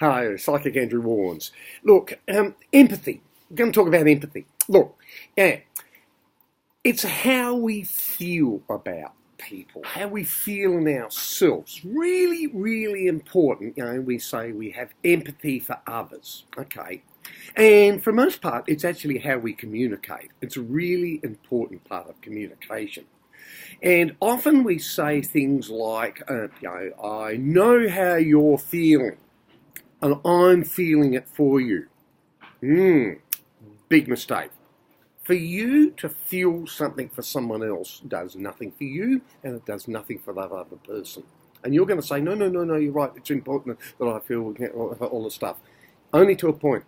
Hello, Psychic Andrew Warnes. Look, empathy. I'm going to talk about empathy. Look, it's how we feel about people, how we feel in ourselves. Really, really important. We say we have empathy for others, okay? And for the most part, it's actually how we communicate. It's a really important part of communication. And often we say things like, I know how you're feeling, and I'm feeling it for you. Big mistake. For you to feel something for someone else does nothing for you, and it does nothing for that other person. And you're going to say, no, you're right, it's important that I feel all this stuff. Only to a point.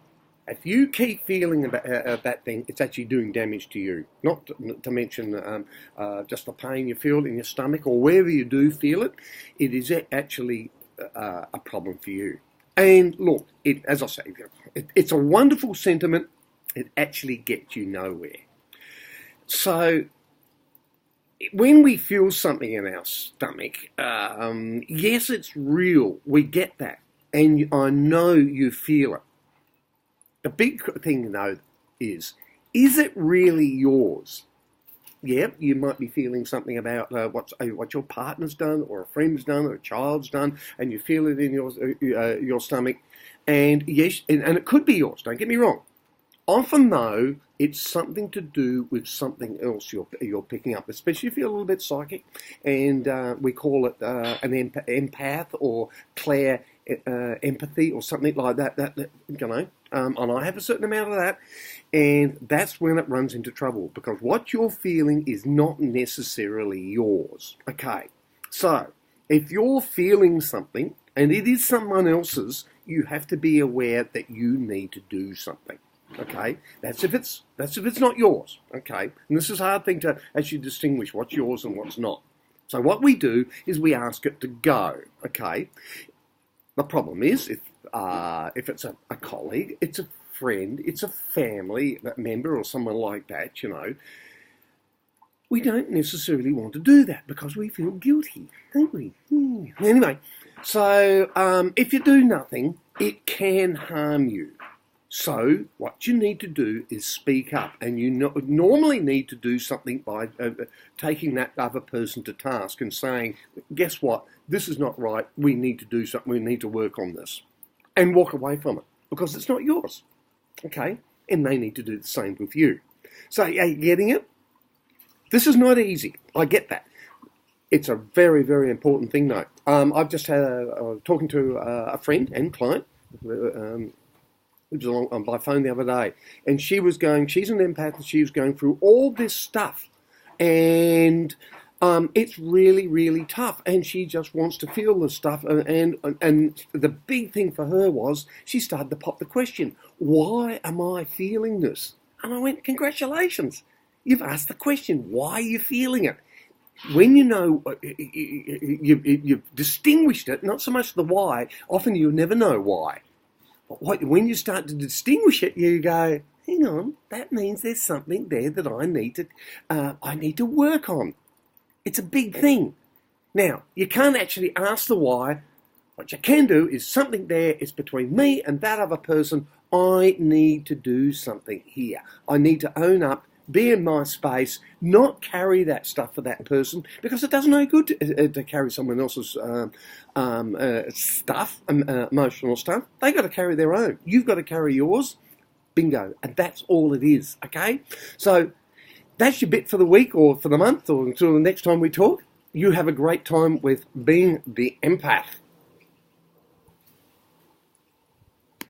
If you keep feeling that thing, it's actually doing damage to you. Not to mention just the pain you feel in your stomach or wherever you do feel it, it is actually a problem for you. And look, as I say, it's a wonderful sentiment. It actually gets you nowhere. So when we feel something in our stomach, yes, it's real. We get that. And I know you feel it. The big thing, though, is it really yours? Yeah, you might be feeling something about what your partner's done, or a friend's done, or a child's done, and you feel it in your stomach. And yes, and it could be yours. Don't get me wrong. Often, though, it's something to do with something else you're picking up, especially if you're a little bit psychic, and we call it an empath or clair empathy or something like that. And I have a certain amount of that, and that's when it runs into trouble, because what you're feeling is not necessarily yours. Okay, so if you're feeling something and it is someone else's, you have to be aware that you need to do something. Okay, that's if it's not yours. Okay, and this is a hard thing to actually distinguish what's yours and what's not. So what we do is we ask it to go. Okay, the problem is if it's a colleague, it's a friend, it's a family member or someone like that, we don't necessarily want to do that because we feel guilty, don't we? Anyway, so if you do nothing, it can harm you. So what you need to do is speak up, and you normally need to do something by taking that other person to task and saying, guess what, this is not right, we need to do something, we need to work on this, and walk away from it, because it's not yours, okay? And they need to do the same with you. So are you getting it? This is not easy, I get that. It's a very, very important thing, though. I've just had talking to a friend and client, it was by phone the other day, and she's an empath, and she was going through all this stuff, and it's really, really tough, and she just wants to feel this stuff, and the big thing for her was she started to pop the question, why am I feeling this? And I went, congratulations, you've asked the question, why are you feeling it? When you know, you've distinguished it, not so much the why, often you'll never know why. But when you start to distinguish it, you go, hang on, that means there's something there that I need to work on. It's a big thing. Now, you can't actually ask the why. What you can do is something there is between me and that other person. I need to do something here. I need to own up, be in my space, not carry that stuff for that person, because it does no good to carry someone else's stuff, emotional stuff. They've got to carry their own. You've got to carry yours. Bingo. And that's all it is, okay? So that's your bit for the week or for the month or until the next time we talk. You have a great time with being the empath.